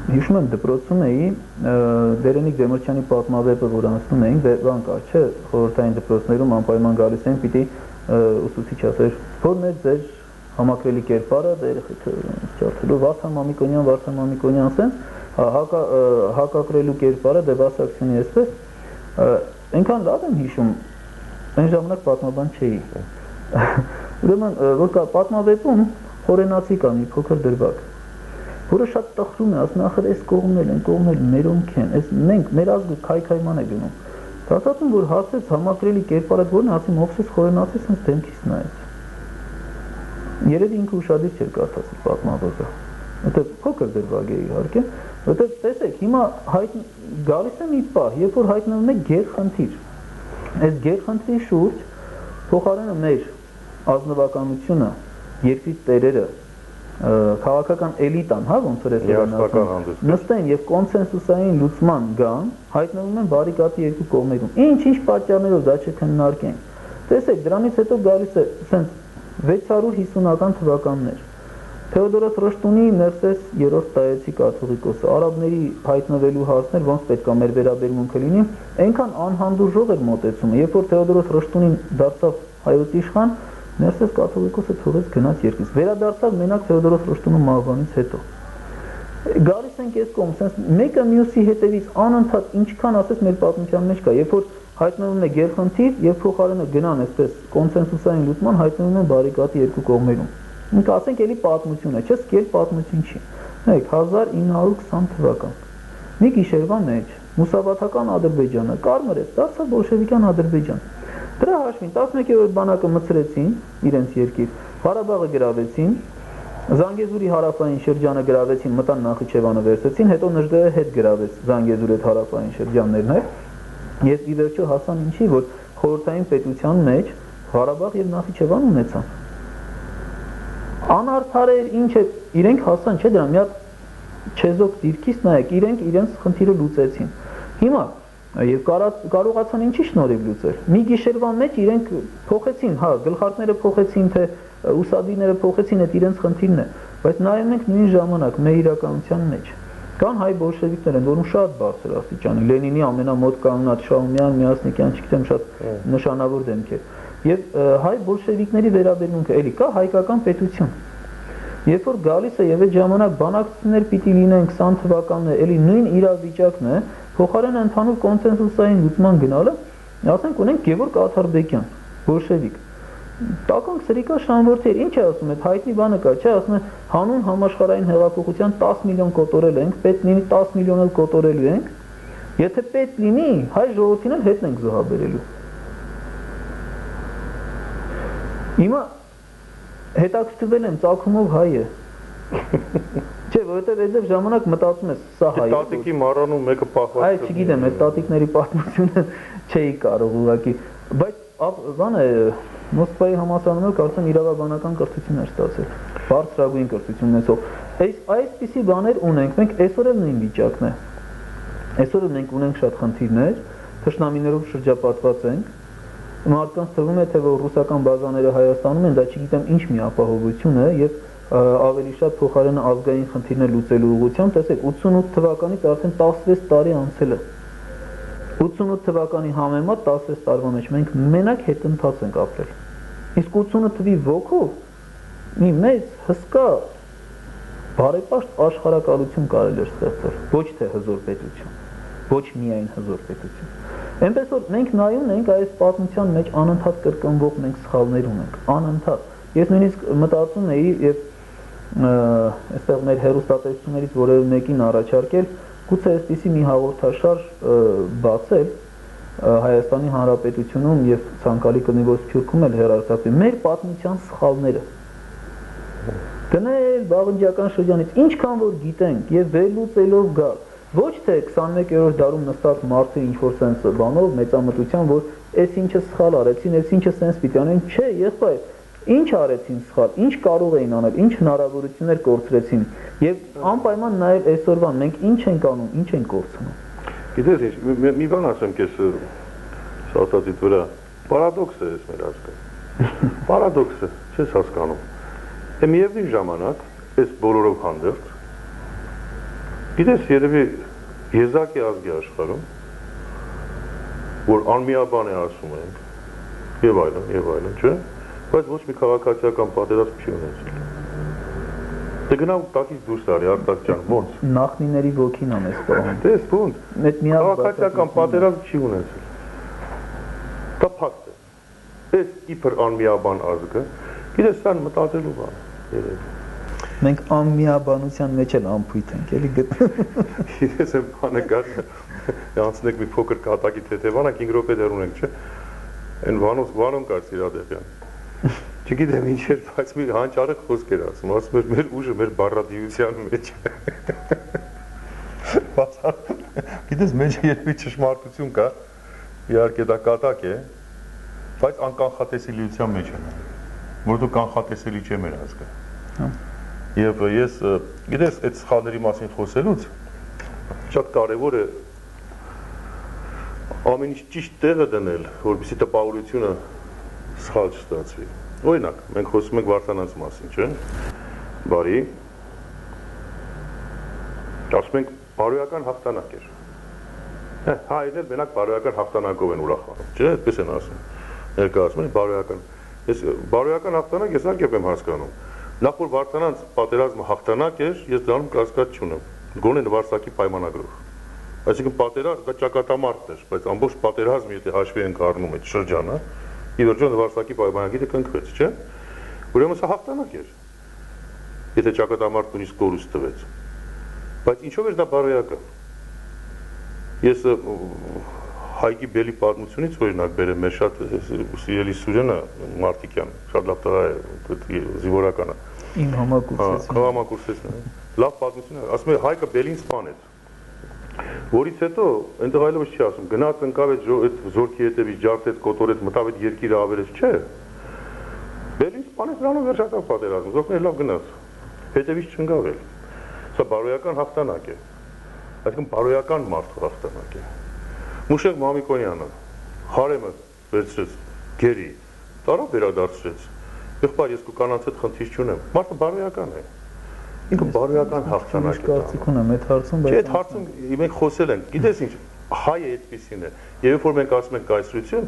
Հիշում եմ դպրոցում էի Դերենիկ Դեմիրճյանի պատմավեպը, որ անցնում էինք, բան կար, չէ, խորհրդային դպրոցներում անպայման գալիս են, պիտի ուսուցիչ ասեր, որ մեր ձեր համակրելի կերպարը, դա երեխեքը ջարդելու Վարդան Մամիկոնյան ասեն, հակակրելու կերպարը, դե վասակցյունի այսպես, այնքան լավ եմ հիշում, այն ժամանակ պատմաբան չէի։ Ուրեմն, որ կա պատմավեպում խորենացի կա մի փոքր դրվագ, որը շատ տխրում է, ասում ախր այս կողմն էլ մերոնք են, մենք մեր ազգը քայքայման է գնում։ Դասացում, որ հարցեց համակրելի կերպարը որն է, ասում ովքեր խորենացի sense դեմքից նայեց։ Երևի ինքը ուշադիր չէր կարդացել պատմաբանը։ Որտեղ փոքր դրվագ է իհարկե, որտեղ տեսեք, հիմա գալիս է մի պահ, երբ որ հայտնվում է գերխնդիր։ Այս գերխնդրի շուրջ փոխարենը մեր ազնվականությունը, երկրի տերերը, քաղաքական էլիտան, հա, ոնց որ է նստեն եւ կոնսենսուսային լուծման գան, հայտնվում են բարիկադի երկու կողմերում։ Ինչ պատճառներով դա չքննարկենք։ Տեսեք, դրանից հետո գալիս է sense 650-ական թվականներ։ Թեոդորոս Ռշտունի Ներսես երրորդ տայեցի կաթողիկոսը, արաբների հայտնվելու հարցներ ոնց պետք է մեր վերաբերմունքը լինի, այնքան անհանդուրժող էր մոտեցումը, երբ որ Թեոդորոս Ռշտունին դարձավ հայոց իշխան, Ներսես կաթողիկոսը թողեց գնաց երկրից։ Վերադարձավ մենակ Թեոդորոս Ռշտունու մահվանից հետո։ Գալիս ենք այս կողմ, sense մեկը մյուսի հետևից անընդհատ ինչքան ասես մեր պատմության մեջ կա, երբ որ հայտնվում է գերխնդիր եւ փոխարենը գնան այսպես կոնսենսուսային լուծման, հայտնվում են բարիկադի երկու կողմերում։ Մենք ասենք էլի պատմություն է, չէ՞, սկել պատմություն չի։ Նայեք 1920 թվական։ Մի գիշերվա մեջ մուսավաթական Ադրբեջանը կարմրեց, դարձավ բոլշևիկյան Ադրբեջան։ Դրա հաշվին 11-րդ բանակը մցրեցին իրենց երկիր, Ղարաբաղը գրավեցին, Զանգեզուրի հարավային շրջանը գրավեցին, մտան Նախիջևանը վերցրեցին, հետո Նժդեհը հետ գրավեց Զանգեզուրի այդ հարավային շրջաններն էր։ Ես ի վերջո հասան ինչի, որ խորհրդային պետության մեջ Ղարաբաղ եւ Նախիջևան ունեցան։ Անարդար էր, ինչ է, իրենք հասան, չէ՞ դրան, մի հատ չեզոք դիրքից նայեք, իրենք իրենց խնդիրը լուծեցին։ Հիմա եւ կարողացան ինչի շնորհիվ լուծել։ Մի գիշերվա մեջ իրենք փոխեցին, հա, գլխարկները փոխեցին, թե ուսադիները փոխեցին, այդ իրենց խնդիրն է, բայց նայում ենք նույն ժամանակ մեր իրականության մեջ կան հայ բոլշևիկներ են, որոնք շատ բարձր աստիճանի, Լենինի ամենամոտ կանգնած Շաումյան, Միասնիկյան, չգիտեմ, շատ նշանավոր դեմքեր։ Եվ հայ բոլշևիկների վերաբերմունքը էլի կա հայկական պետություն։ Երբ որ գալիս է եւ այդ ժամանակ բանակցություններ պիտի լինեն 20 թվականներ, էլի նույն իրավիճակն է, փոխարեն ընդհանուր կոնսենսուսային լուծման գնալը, ասենք ունենք Գևորգ Աթարբեկյան, բոլշևիկ։ Տականք սրիկա շանվորդեր, ինչ է ասում, այդ հայտնի բանը կա, չէ, ասում է հանուն համաշխարհային հեղափոխության 10 միլիոն կոտորել ենք, պետք լինի 10 միլիոն էլ կոտորելու ենք, եթե պետք լինի, հայ ժողովրդին էլ հետ ենք զոհաբերելու։ Հիմա հետաքրքրվել եմ ծագումով հայ է։ Չէ, որովհետև այդպես ժամանակ մտածում ես, սա հայ է։ Տատիկի մառանում մեկը պահված։ Այ չգիտեմ, այդ տատիկների պատմությունը չէի կարող ուղղակի, բայց բանը Մոսկվայի համալսարանում կարծեմ իրավաբանական կրթություն էր ստացել, բարձրագույն կրթություն ունեցող։ Այսպիսի բաներ ունենք, մենք այսօր էլ նույն վիճակն է։ Այսօր մենք ունենք շատ խնդիրներ, թշնամիներով շրջապատված ենք։ Մարդկանց թվում է, թե որ ռուսական բազաները Հայաստանում են, դա չգիտեմ ինչ մի ապահովություն է եւ ավելի շատ փոխարենը ազգային խնդիրներ լուծելու ուղղությամբ, տեսեք 88 թվականից արդեն 16 տարի անցել է։ 88 թվականի համեմատ 16 տարվա մեջ մենք մենակ հետընթաց ենք ապրել։ Իսկ 88 թվի ոգով մի մեծ հսկա բարեպաշտ աշխարհակալություն կարելի էր ստեղծել, ոչ թե հզոր պետություն, ոչ միայն հզոր պետություն։ Այնպես որ մենք նայում ենք այս պատմության մեջ անընդհատ կրկնվող մենք սխալներ ունենք, անընդհատ։ Ես նույնիսկ մտածում էի եւ այստեղ մեր հերոստատեսություններից որևէ մեկին առաջարկել գուցե այսպիսի մի հաղորդաշար բացել Հայաստանի Հանրապետությունում եւ ցանկալի կնիվոց Սփյուռքում էլ հեռարձակվի մեր պատմության սխալները գնել բաղնջական շրջանից ինչքան որ գիտենք եւ վերլուծելով գալ ոչ թե 21-րդ դարում նստած մարդը ինչ որ sense բանով մեծամտության որ այս ինչը սխալ արեցին, այս ինչը sense պիտի անեն, չէ, եղբայր, ինչ արեցին սխալ, ինչ կարող էին անել, ինչ հնարավորություններ կորցրեցին եւ անպայման նաեւ այսօրվան մենք ինչ ենք անում, ինչ ենք կորցնում։ Գիտես ինչ, մի բան ասեմ քեզ ասածից վրա, պարադոքս է այս մեր ազգը։ Պարադոքս է, չես հասկանում։ Է միևնույն ժամանակ այս բոլորով հանդերձ գիտես երևի եզակի ազգի աշխարհում որ անմիաբան է ասում ենք եւ այլն, չէ՞, բայց ոչ մի քաղաքացիական պատերազմ չի ունեցել։ Դե գնա տակից դուրս արի Արտակ ջան, ո՞նց։ Նախնիների ոգին ա մեզ տողում։ Դες ո՞նց։ Մեծ միակ քաղաքացիական պատերազմ չի ունեցել։ Դա փաստ է։ Այս իբր անմիաբան ազգը, գիտես սա մտածելու բան է, երևի։ Մենք անմիաբանության մեջ էլ ամփույթ ենք, էլի գտնում։ Ես եմ բանը գար, անցնեք մի փոքր կատակի թեթևանակ 5 րոպե դեռ ունենք, չէ՞։ Այն Վանոն կար Սիրադեղյան։ Չգիտեմ ինչ էր, բայց մի հանճարեղ խոսք էր ասում էր մեր ուժը մեր բառադիության մեջ։ Գիտես մեջ երբի ճշմարտություն կա, իհարկե դա կատակ է, բայց անկանխատեսելիության մեջ է, որ դու կանխատեսելի չէ մեր ազգը։ Եվ ես, գիտես, այդ սխալների մասին խոսելուց շատ կարևոր է ամեն ինչ ճիշտ տեղը դնել, որպեսզի տպավորությունը սխալ չստացվի։ Օրինակ, մենք խոսում ենք Վարդանանց մասին, չէ՞։ Բարի։ Ասում ենք բարոյական հաղթանակ էր։ Հայերն մենակ բարոյական հաղթանակով են ուրախանում, չէ՞, այդպես են ասում։ Ներկայացնում են բարոյական։ Ես բարոյական հաղթանակ ես արգեփ եմ հասկանում։ Նախ որ Վարդանանց պատերազմը հաղթանակ էր, ես դրանում կասկած չունեմ։ Գոնե նվարսակի պայմանագրով։ Այսինքն պատերազմ դա ճակատամարտ էր, բայց ամբողջ պատերազմը եթե հաշվի ենք առնում այդ շրջանը, ի վերջո նվարսակի պայմանագիրը կնքվեց, չէ՞։ Ուրեմն սա հաղթանակ էր։ Եթե ճակատամարտն նույնիսկ կորուստ տվեց։ Բայց ինչով էր դա բարոյական։ Ես Հայկի Բելի պատմությունից օրինակ բերեմ մեր շատ սիրելի Սուրենը Մարտիկյան, շատ լավ տղա է, զինվորական է։ Իմ համակուրսեցին։ Համակուրսեցին։ Լավ պատմություն է, ասում է Հայկը Բելին սպանեց։ Որից հետո այնտեղ այլևս չի ասում, գնաց ընկավ այդ զորքի հետևից, ջարդեց, կոտորեց, մտավ այդ երկիրը ավերեց, չէ։ Բելին սպանեց, նրանով վերջացավ պատերազմը, զորքն լավ գնաց։ Հետևից չընկավ էլ։ Սա բարոյական հաղթանակ է։ Այսինքն բարոյական մարդու հաղթանակ է։ Մուշեղ Մամիկոնյանը հարեմը վերցրեց գերի, տարավ վերադարձրեց։ Եղբայր ես քո կանանց հետ խնդիր չունեմ։ Մարդը բարոյական է։ Ինքը բարոյական հաղթանակ է։ Կարծիք ունեմ այդ հարցում, բայց այդ հարցում մենք խոսել ենք։ Գիտես ինչ, հայը այդպեսին է։ Երբ որ մենք ասում ենք կայսրություն,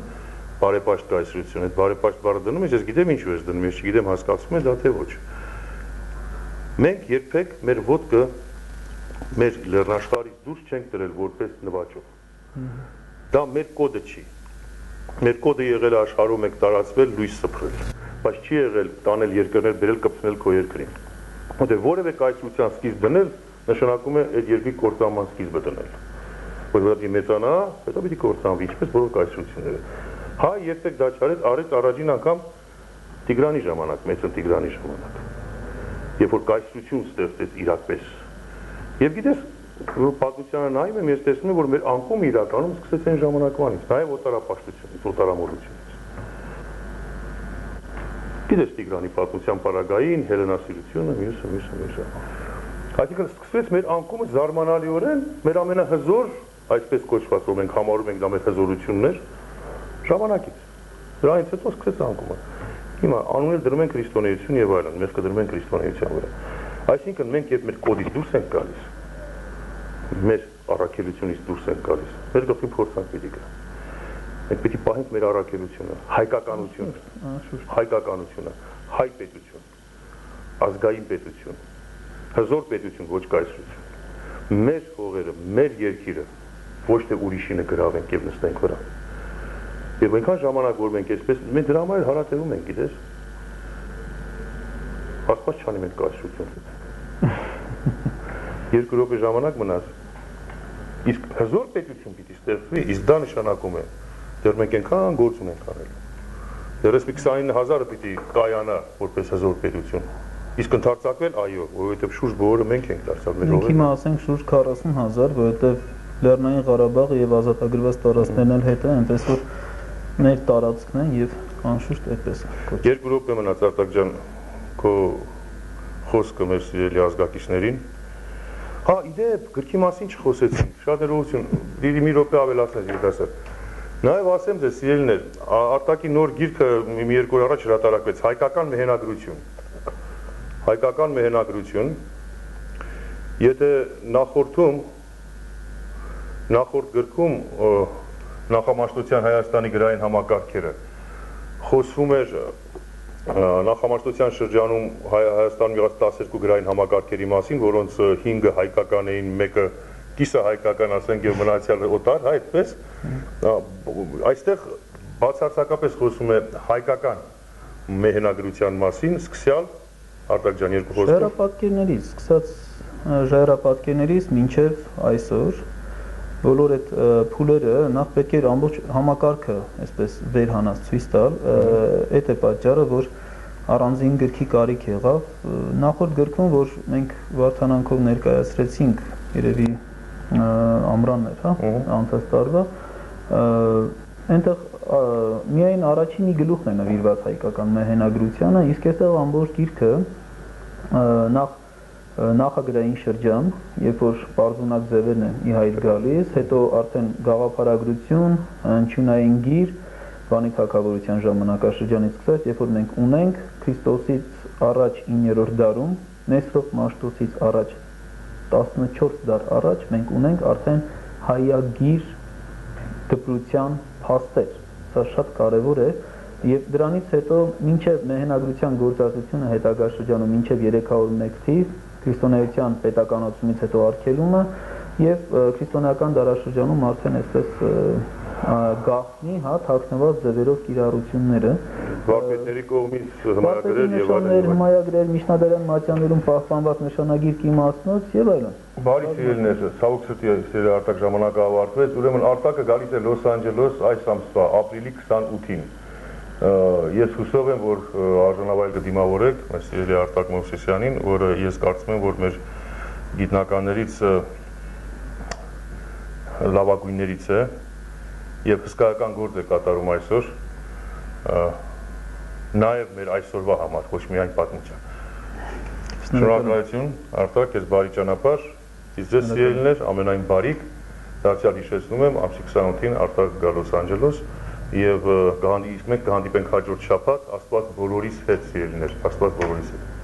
բարեպաշտ կայսրություն, այդ բարեպաշտ բառը դնում ես, ես գիտեմ ինչու ես դնում, ես չգիտեմ հասկացում եմ դա թե ոչ։ Մենք երբեք մեր ոտքը մեր լեռնաշխարհից դուրս չենք դրել որպես նվաճող։ Դա մեր կոդը չի։ Մեր կոդը եղել է աշխարհում եք տարածվել, լույս սփռել, բայց չի եղել տանել երկրներ, բերել կպցնել քո երկրին։ Որտեղ որևէ կայսրության սկիզբ դնել նշանակում է այդ երկրի կործանման սկիզբը դնել։ Որովհետև դի մեծանա, հետո պիտի կործանվի, ինչպես բոլոր կայսրությունները։ Հայ երբեք դա չարեց, արեց առաջին անգամ Տիգրանի ժամանակ, Մեծն Տիգրանի ժամանակ։ երբ որ կայսրություն ստեղծեց իրապես։ Եվ գիտես, պատմությանը նայում եմ, ես տեսնում եմ, որ մեր անկումը իրականում սկսեց այն ժամանակվանից, նաև օտարապաշտությունից, օտարամոլությունից։ Գիտես Տիգրանի պատմության պարագային, հելենասիրությունը, մյուսը։ Այսինքն սկսվեց մեր անկումը զարմանալիորեն, մեր ամենահզոր, այսպես կոչված, որ մենք համարում ենք դա մեր հզորություններ, ժամանակից։ Դրանից հետո սկսեց անկումը։ Հիմա անուններ դրում են քրիստոնեություն եւ այլն, մեղքը դրում են քրիստոնեության վրա։ Այսինքն մենք երբ մեր կոդից դուրս ենք գալիս, մեր առաքելությունից դուրս ենք գալիս, մեր գլխին փորձանք պիտի գա։ Մենք պիտի պահենք մեր առաքելությունը, հայկականությունը, հայ պետություն, ազգային պետություն, հզոր պետություն, ոչ կայսրություն։ Մեր հողերը, մեր երկիրը ոչ թե ուրիշինը գրավենք եւ նստենք վրա։ Եվ այնքան ժամանակ որ մենք այսպես մենք դրա համար հարատևում ենք, գիտես։ Աստված չանի մենք կայսրություն։ 2 րոպե ժամանակ մնաց։ Իսկ հզոր պետություն պիտի ստեղծվի, իսկ դա նշանակում է դեռ մենք այնքան գործ ունենք արել։ Դեռ էս 29,000-ը պիտի կայանա որպես հզոր պետություն։ Իսկ ընդարձակվել, այո, որովհետև շուրջ բոլորը մենք ենք դարձել մեր հողերը։ Մենք հիմա ասենք շուրջ 40,000, որովհետև Լեռնային Ղարաբաղը եւ ազատագրված տարածքներն էլ հետ են, այնպես որ մեր տարածքն են եւ անշուշտ այդպես է։ 2 րոպե մնաց Արտակ ջան, քո խոսքը մեր սիրելի ազգակիցներին։ Հա, իդեպ, գրքի մասին չխոսեցինք, շատ ներողություն, դիրի մի րոպե ավելացնես երիտասարդ։ Նաեւ ասեմ ձեզ սիրելիներ, Արտակի նոր գիրքը մի 2 օր առաջ հրատարակվեց, հայկական մեհենագրություն։ Հայկական մեհենագրություն, եթե նախորդ գրքում նախամաշտության Հայաստանի գրային համակարգերը խոսվում էր նախամաշտության շրջանում Հայաստանում եղած 12 գրային համակարգերի մասին, որոնց 5-ը հայկական էին, 1-ը կիսը հայկական, ասենք, եւ մնացյալը օտար, հա, այդպես։ Այստեղ բացարձակապես խոսում է հայկական մեհենագրության մասին, սկսյալ Արտակ ջան, 2 խոսքով։ Ժայռապատկերներից, սկսած ժայռապատկերներից մինչև այսօր բոլոր այդ փուլերը նախ պետք է ամբողջ համակարգը այսպես վերհանած ցույց տալ, այդ է պատճառը, որ առանձին գրքի կարիք եղավ։ Նախորդ գրքում, որ մենք Վարդանանքով ներկայացրեցինք, երևի ամռանն էր, հա, անցած տարվա, այնտեղ միայն առաջին մի գլուխն է նվիրված հայկական մեհենագրությանը, իսկ այստեղ ամբողջ գիրքը նախագրային շրջան, երբ որ պարզունակ ձևերն են ի հայտ գալիս, հետո արդեն գաղափարագրություն, հնչյունային գիր, Վանի թագավորության ժամանակաշրջանից սկսած, երբ որ մենք ունենք Քրիստոսից առաջ 9-րդ դարում, Նեսրոպ Մաշտոցից առաջ 14 դար առաջ մենք ունենք արդեն հայագիր դպրության փաստեր։ Սա շատ կարևոր է եւ դրանից հետո մինչեւ մեհենագրության գործածությունը հետագա շրջանում մինչեւ 301 թիվ քրիստոնեության պետականացումից հետո արգելումը եւ քրիստոնեական դարաշրջանում արդեն այսպես գաղտնի, հա, թաքնված ձևերով կիրառությունները վարպետների կողմից հմայագրեր եւ այլն, հմայագրեր, միջնադարյան մատյաններում պահպանված նշանագիր իմաստնոց եւ այլն։ Բարի սիրելիներ, ցավոք սրտի սիրելի Արտակ ժամանակը ավարտվեց, ուրեմն Արտակը գալիս է Լոս Անջելես այս ամսվա ապրիլի 28-ին։ Ես հուսով եմ, որ արժանավայել կդիմավորեք մեր սիրելի Արտակ Մովսեսյանին, որը ես կարծում եմ, որ մեր գիտնականներից լավագույններից է եւ հսկայական գործ է կատարում այսօր նաեւ մեր այսօրվա համար, ոչ միայն պատմության։ Շնորհակալություն Արտակ, ես բարի ճանապարհ, իսկ ձեզ սիրելիներ ամենայն բարիք, դարձյալ հիշեցնում եմ ամսի 28-ին Արտակ գա Լոս Անջելես եւ մենք կհանդիպենք հաջորդ շաբաթ, Աստված բոլորիս հետ սիրելիներ, Աստված բոլորիս հետ։